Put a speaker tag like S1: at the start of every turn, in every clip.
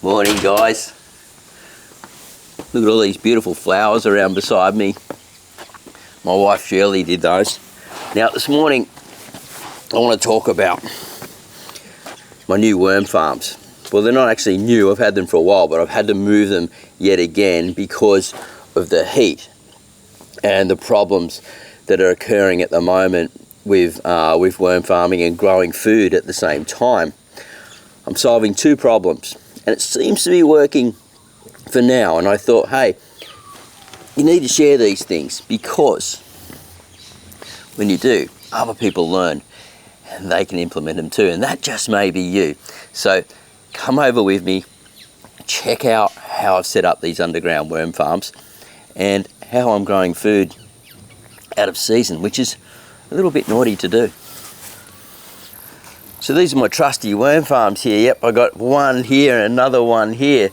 S1: Morning guys. Look at all these beautiful flowers around beside me. My wife Shirley did those. Now this morning I want to talk about my new worm farms. Well, they're not actually new, I've had them for a while, but I've had to move them yet again because of the heat and the problems that are occurring at the moment with worm farming and growing food at the same time. I'm solving two problems and it seems to be working for now, and I thought, hey, you need to share these things because when you do, other people learn and they can implement them too, and that just may be you. So come over with me, check out how I've set up these underground worm farms and how I'm growing food out of season, which is a little bit naughty to do. So these are my trusty worm farms here. Yep, I got one here and another one here.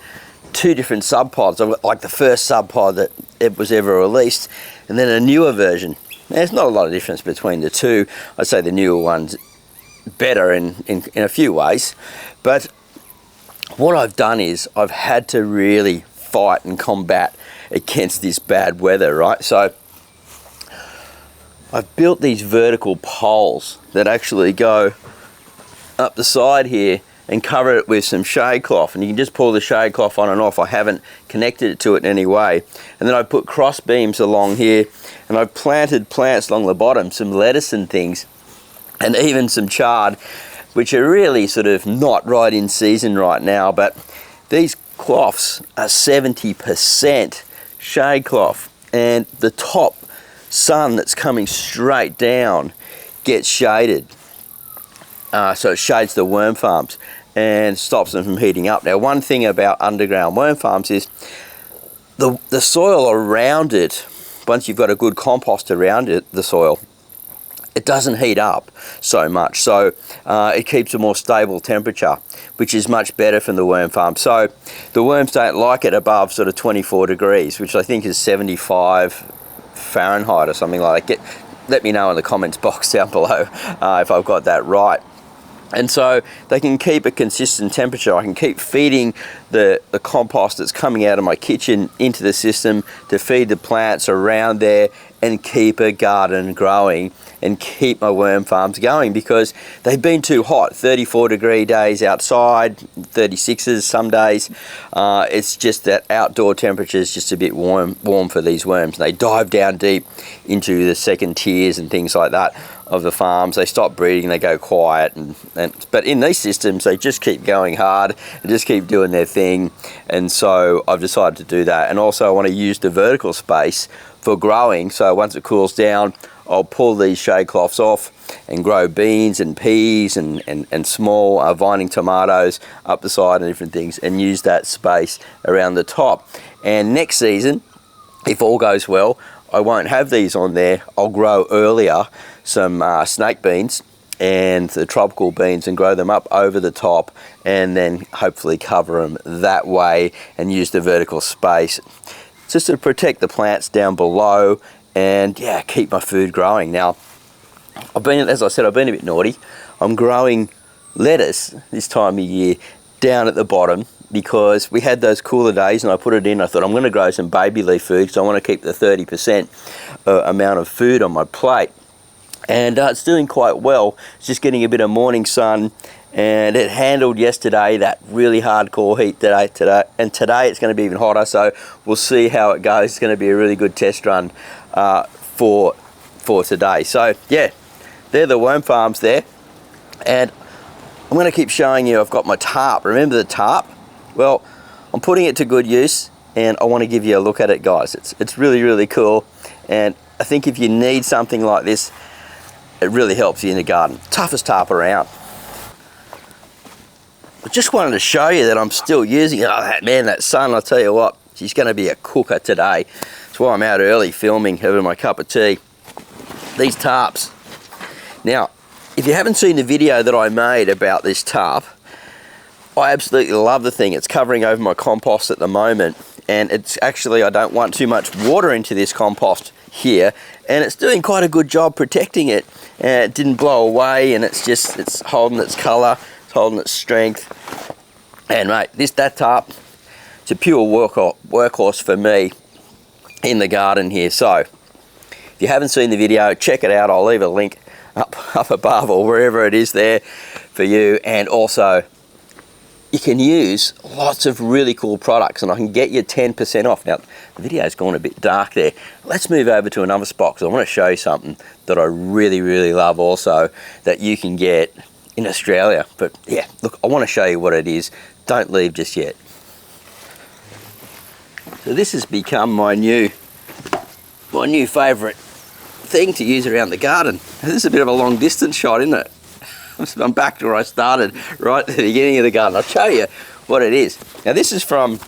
S1: Two different subpods. I've got like the first subpod that it was ever released, and then a newer version. There's not a lot of difference between the two. I'd say the newer one's better in a few ways. But what I've done is I've had to really fight and combat against this bad weather, right? So I've built these vertical poles that actually go up the side here and cover it with some shade cloth, and you can just pull the shade cloth on and off. I haven't connected it to it in any way. And then I put cross beams along here, and I've planted plants along the bottom, some lettuce and things, and even some chard, which are really sort of not right in season right now, but these cloths are 70% shade cloth, and the top sun that's coming straight down gets shaded. So it shades the worm farms and stops them from heating up. Now, one thing about underground worm farms is the soil around it, once you've got a good compost around it, the soil, it doesn't heat up so much. So it keeps a more stable temperature, which is much better from the worm farm. So the worms don't like it above sort of 24 degrees, which I think is 75 Fahrenheit or something like that. Let me know in the comments box down below if I've got that right. And so they can keep a consistent temperature. I can keep feeding the compost that's coming out of my kitchen into the system to feed the plants around there and keep a garden growing and keep my worm farms going, because they've been too hot. 34-degree days outside, 36s some days. It's just that outdoor temperature is just a bit warm for these worms. They dive down deep into the second tiers and things like that of the farms. They stop breeding, they go quiet, but in these systems they just keep going hard and just keep doing their thing. And so I've decided to do that. And also I want to use the vertical space for growing, so once it cools down I'll pull these shade cloths off and grow beans and peas and small vining tomatoes up the side and different things, and use that space around the top. And next season, if all goes well, I won't have these on there. I'll grow earlier some snake beans and the tropical beans and grow them up over the top, and then hopefully cover them that way and use the vertical space just to protect the plants down below and yeah, keep my food growing. Now, as I said, I've been a bit naughty. I'm growing lettuce this time of year down at the bottom because we had those cooler days and I put it in. I thought I'm going to grow some baby leaf food because I want to keep the 30% amount of food on my plate. And it's doing quite well. It's just getting a bit of morning sun, and it handled yesterday that really hardcore heat today, and today it's going to be even hotter, so we'll see how it goes. It's going to be a really good test run for today. So yeah, they're the worm farms there, and I'm going to keep showing you. I've got my tarp. Remember the tarp? Well, I'm putting it to good use, and I want to give you a look at it, guys. It's really, really cool, and I think if you need something like this, it really helps you in the garden. Toughest tarp around. I just wanted to show you that I'm still using it. Oh, man, that sun, I'll tell you what, she's going to be a cooker today. That's why I'm out early filming, having my cup of tea. These tarps. Now, if you haven't seen the video that I made about this tarp, I absolutely love the thing. It's covering over my compost at the moment, and it's actually, I don't want too much water into this compost here, and it's doing quite a good job protecting it. It didn't blow away, and it's holding its color, it's holding its strength, And mate, that tarp, it's a pure workhorse for me in the garden here. So if you haven't seen the video, check it out. I'll leave a link up above or wherever it is there for you. And also, you can use lots of really cool products, and I can get you 10% off. Now, the video's gone a bit dark there. Let's move over to another spot, because I want to show you something that I really, really love also that you can get in Australia. But yeah, look, I want to show you what it is. Don't leave just yet. So this has become my new favourite thing to use around the garden. This is a bit of a long distance shot, isn't it? I'm back to where I started, right at the beginning of the garden. I'll show you what it is. Now this is from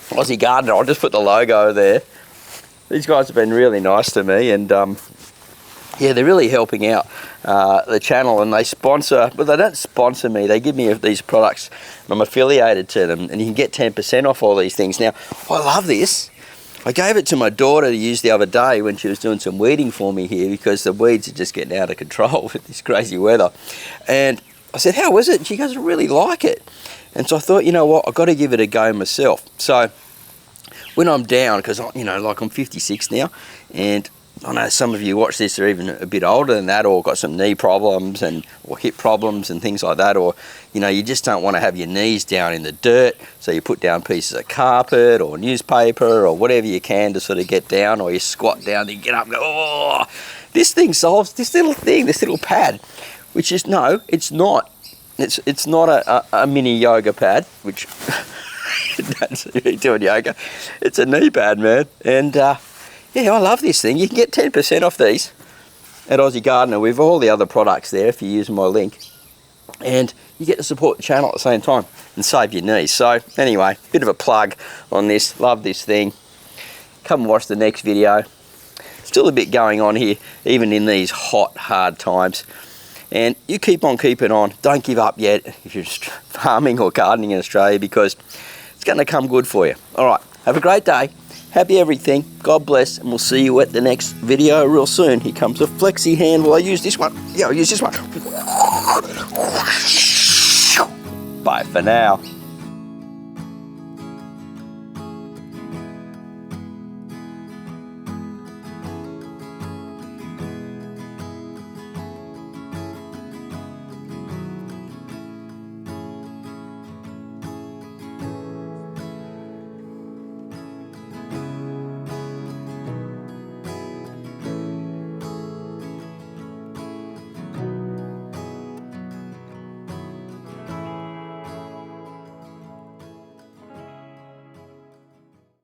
S1: Aussie Gardener. I'll just put the logo there. These guys have been really nice to me, and yeah, they're really helping out the channel, and they sponsor, but they don't sponsor me. They give me these products, and I'm affiliated to them, and you can get 10% off all these things. Now, I love this. I gave it to my daughter to use the other day when she was doing some weeding for me here, because the weeds are just getting out of control with this crazy weather. And I said, how is it? And she goes, I really like it. And so I thought, you know what, I've got to give it a go myself. So when I'm down, because, you know, like I'm 56 now, and I know some of you watch this are even a bit older than that, or got some knee problems or hip problems and things like that, or you know, you just don't want to have your knees down in the dirt, so you put down pieces of carpet or newspaper or whatever you can to sort of get down, or you squat down and you get up and go, oh, this thing solves this little thing, this little pad, which is, no, it's not. It's not a mini yoga pad, which that's doing yoga. It's a knee pad, man, and yeah, I love this thing. You can get 10% off these at Aussie Gardener with all the other products there if you use my link. And you get to support the channel at the same time and save your knees. So anyway, bit of a plug on this. Love this thing. Come and watch the next video. Still a bit going on here, even in these hot, hard times. And you keep on keeping on. Don't give up yet if you're farming or gardening in Australia, because it's going to come good for you. All right, have a great day. Happy everything, God bless, and we'll see you at the next video real soon. Here comes a flexi hand. Will I use this one? Yeah, I'll use this one. Bye for now.